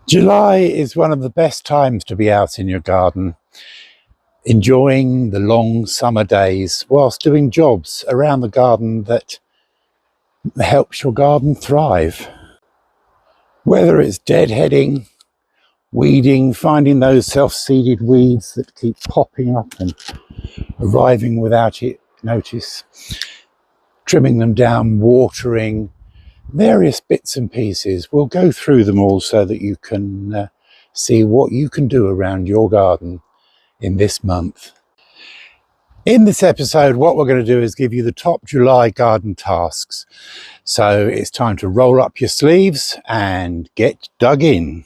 July is one of the best times to be out in your garden, enjoying the long summer days whilst doing jobs around the garden that helps your garden thrive. Whether it's deadheading, weeding, finding those self-seeded weeds that keep popping up and arriving without it notice, trimming them down, watering, various bits and pieces. We'll go through them all so that you can see what you can do around your garden in this month. In this episode, what we're going to do is give you the top July garden tasks. So it's time to roll up your sleeves and get dug in.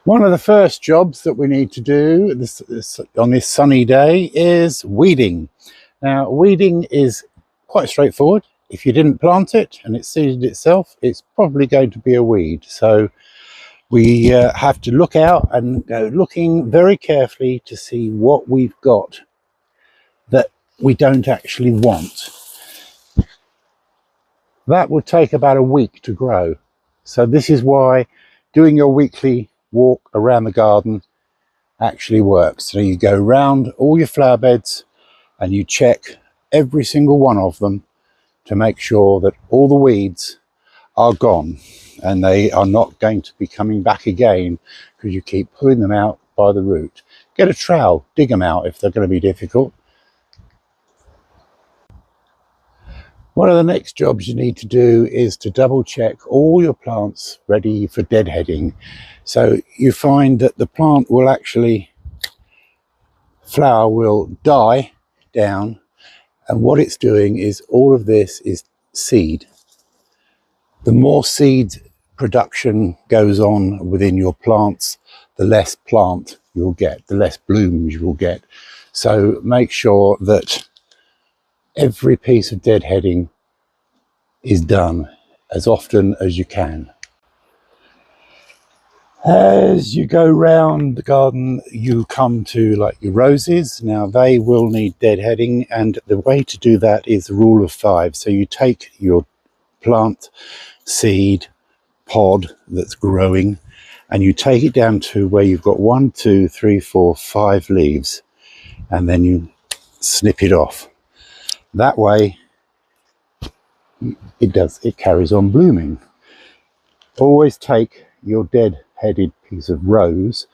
One of the first jobs that we need to do on this sunny day is weeding. Now, weeding is quite straightforward. If you didn't plant it and it seeded itself, it's probably going to be a weed. So we have to look out and go looking very carefully to see what we've got that we don't actually want. That would take about a week to grow. So this is why doing your weekly walk around the garden actually works. So you go round all your flower beds and you check every single one of them to make sure that all the weeds are gone and they are not going to be coming back again because you keep pulling them out by the root. Get a trowel, dig them out if they're going to be difficult. One of the next jobs you need to do is to double check all your plants ready for deadheading. So you find that the plant will actually, flower will die down, and what it's doing is all of this is seed. The more seed production goes on within your plants, the less plant you'll get, the less blooms you will get. So make sure that every piece of deadheading is done as often as you can. As you go round the garden, you come to like your roses. Now they will need deadheading, and the way to do that is the rule of 5. So you take your plant seed pod that's growing and you take it down to where you've got 1, 2, 3, 4, 5 leaves, and then you snip it off. That way it carries on blooming. Always take your dead-headed piece of rose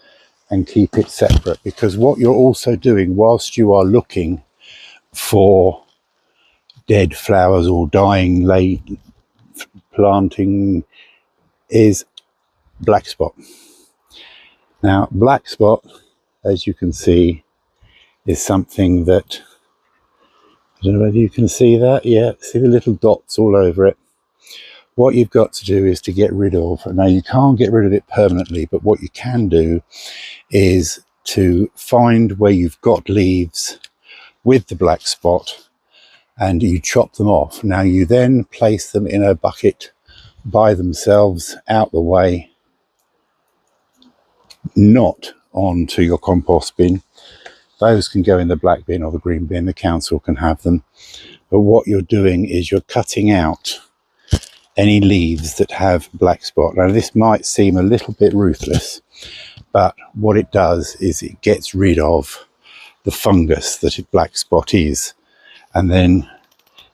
and keep it separate, because what you're also doing whilst you are looking for dead flowers or dying late planting is black spot. Now, black spot, as you can see, is something that, I don't know whether you can see that. Yeah, see the little dots all over it. What you've got to do is to get rid of. Now, you can't get rid of it permanently, but what you can do is to find where you've got leaves with the black spot and you chop them off. Now, you then place them in a bucket by themselves out the way, not onto your compost bin. Those can go in the black bin or the green bin. The council can have them. But what you're doing is you're cutting out any leaves that have black spot. Now, this might seem a little bit ruthless, but what it does is it gets rid of the fungus that a black spot is. And then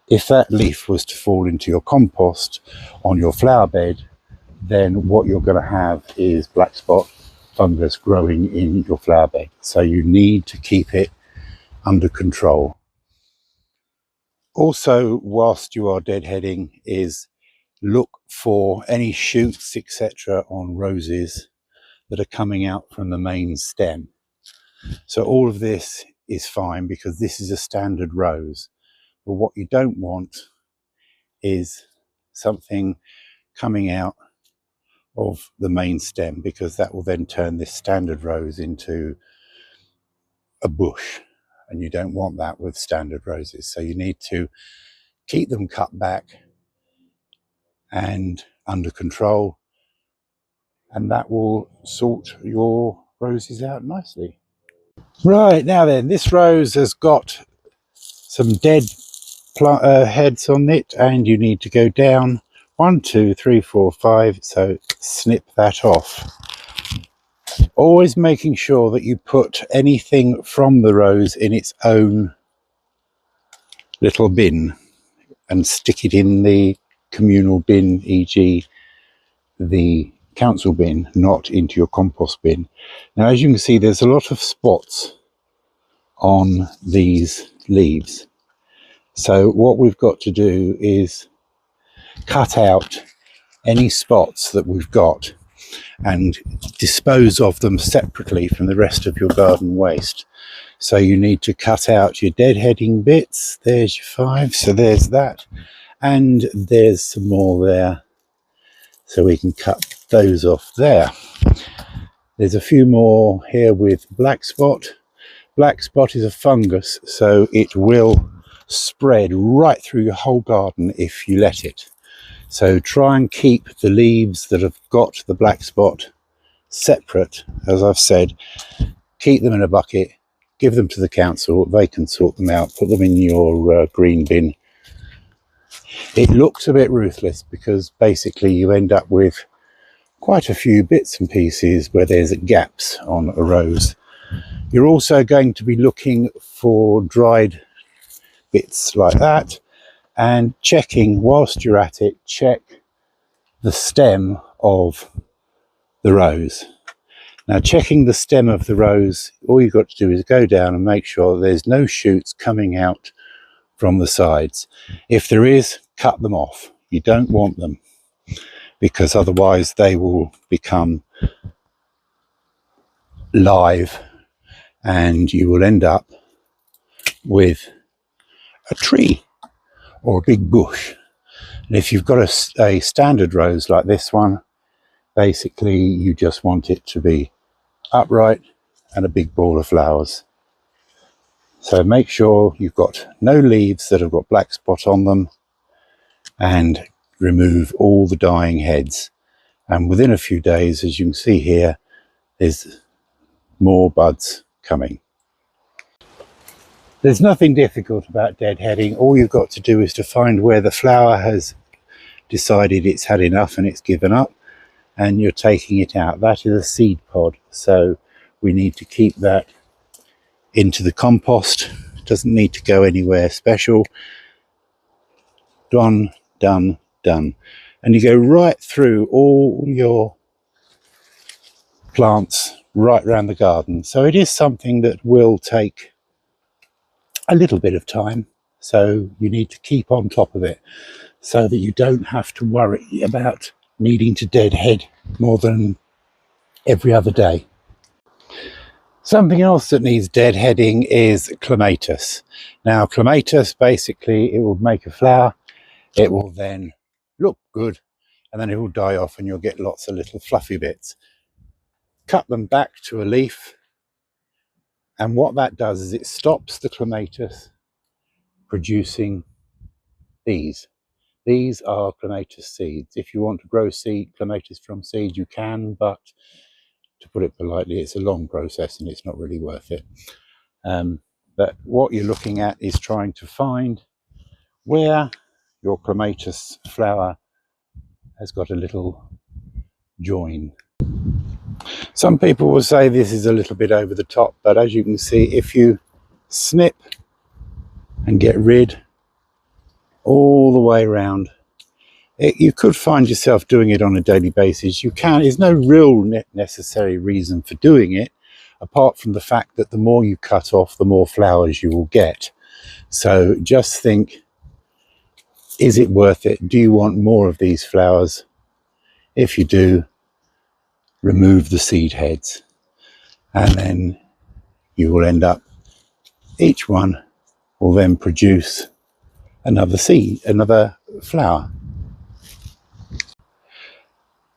if that leaf was to fall into your compost on your flower bed, then what you're going to have is black spot fungus growing in your flower bed. So you need to keep it under control. Also, whilst you are deadheading, is look for any shoots, etc. on roses that are coming out from the main stem. So all of this is fine because this is a standard rose. But what you don't want is something coming out of the main stem, because that will then turn this standard rose into a bush, and you don't want that with standard roses. So you need to keep them cut back and under control, and that will sort your roses out nicely. Right, now then, this rose has got some dead heads on it, and you need to go down 1, 2, 3, 4, 5, so snip that off. Always making sure that you put anything from the rose in its own little bin and stick it in the communal bin, e.g. the council bin, not into your compost bin. Now, as you can see, there's a lot of spots on these leaves. So what we've got to do is cut out any spots that we've got and dispose of them separately from the rest of your garden waste. So you need to cut out your deadheading bits. There's your 5, so there's that, and there's some more there, so we can cut those off there. There's a few more here with black spot. Black spot is a fungus, so it will spread right through your whole garden if you let it. So try and keep the leaves that have got the black spot separate. As I've said, keep them in a bucket, give them to the council, they can sort them out, put them in your green bin. It looks a bit ruthless because basically you end up with quite a few bits and pieces where there's gaps on a rose. You're also going to be looking for dried bits like that, and checking whilst you're at it, check the stem of the rose. Now, checking the stem of the rose, all you've got to do is go down and make sure there's no shoots coming out from the sides. If there is, cut them off. You don't want them, because otherwise they will become live and you will end up with a tree or a big bush. And if you've got a standard rose like this one, basically you just want it to be upright and a big ball of flowers. So make sure you've got no leaves that have got black spot on them, and remove all the dying heads. And within a few days, as you can see here, there's more buds coming. There's nothing difficult about deadheading. All you've got to do is to find where the flower has decided it's had enough and it's given up, and you're taking it out. That is a seed pod, so we need to keep that into the compost. It doesn't need to go anywhere special. Done, done, done. And you go right through all your plants right around the garden. So it is something that will take a little bit of time, so you need to keep on top of it so that you don't have to worry about needing to deadhead more than every other day. Something else that needs deadheading is clematis. Now, clematis, basically it will make a flower, it will then look good, and then it will die off and you'll get lots of little fluffy bits. Cut them back to a leaf, and what that does is it stops the clematis producing these. These are clematis seeds. If you want to grow clematis from seed, you can, but to put it politely, it's a long process and it's not really worth it. But what you're looking at is trying to find where your clematis flower has got a little join. Some people will say this is a little bit over the top, but as you can see, if you snip and get rid all the way around, you could find yourself doing it on a daily basis. You can. There's no real necessary reason for doing it, apart from the fact that the more you cut off, the more flowers you will get. So just think, is it worth it? Do you want more of these flowers? If you do, remove the seed heads, and then you will end up, each one will then produce another seed, another flower.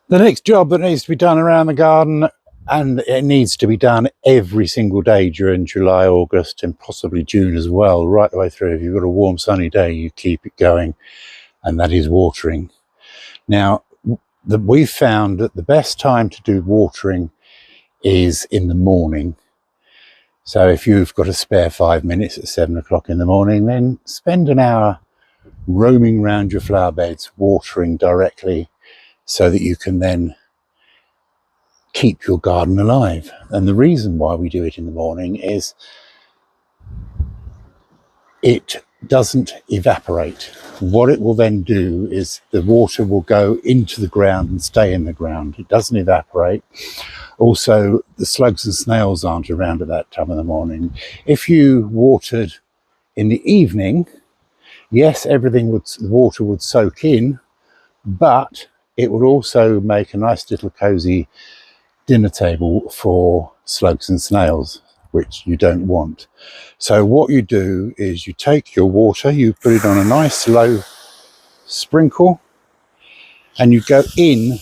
The next job that needs to be done around the garden, and it needs to be done every single day during July, August, and possibly June as well, right the way through. If you've got a warm sunny day, you keep it going, and that is watering. Now, we've found that the best time to do watering is in the morning. So if you've got a spare 5 minutes at 7 o'clock in the morning, then spend an hour roaming around your flower beds, watering directly, so that you can then keep your garden alive. And the reason why we do it in the morning is it doesn't evaporate. What it will then do is the water will go into the ground and stay in the ground. It doesn't evaporate. Also, the slugs and snails aren't around at that time of the morning. If you watered in the evening, yes, the water would soak in, but it would also make a nice little cozy dinner table for slugs and snails, which you don't want. So what you do is you take your water, you put it on a nice low sprinkle, and you go in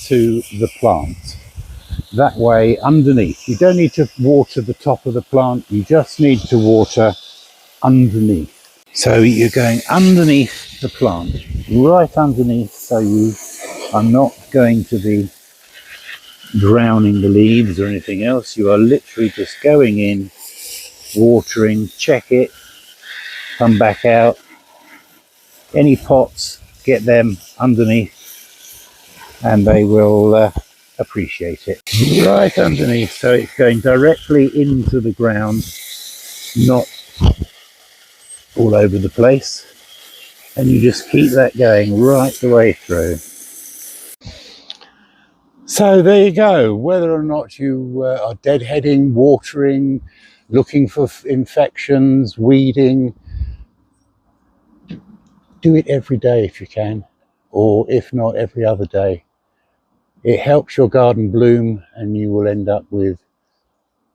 to the plant. That way underneath. You don't need to water the top of the plant, you just need to water underneath. So you're going underneath the plant, right underneath, so you are not going to be drowning the leaves or anything else. You are literally just going in, watering, check it, come back out. Any pots, get them underneath, and they will appreciate it. Right underneath, so it's going directly into the ground, not all over the place. And you just keep that going right the way through. So there you go. Whether or not you are deadheading, watering, looking for infections, weeding, do it every day if you can, or if not, every other day. It helps your garden bloom, and you will end up with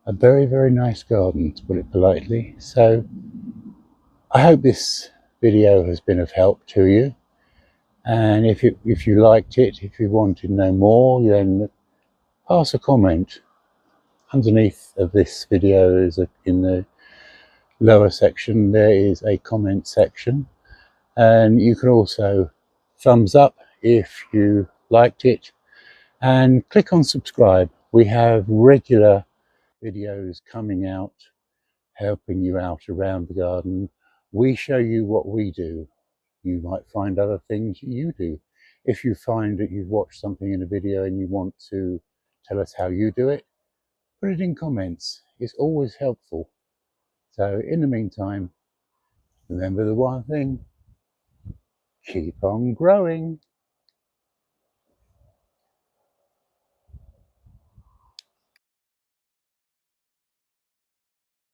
a very, very nice garden, to put it politely. So I hope this video has been of help to you. And if you liked it, if you want to know more, then pass a comment. Underneath of this video in the lower section, there is a comment section. And you can also thumbs up if you liked it, and click on subscribe. We have regular videos coming out, helping you out around the garden. We show you what we do. You might find other things you do. If you find that you've watched something in a video and you want to tell us how you do it, put it in comments. It's always helpful. So in the meantime, remember the one thing, keep on growing.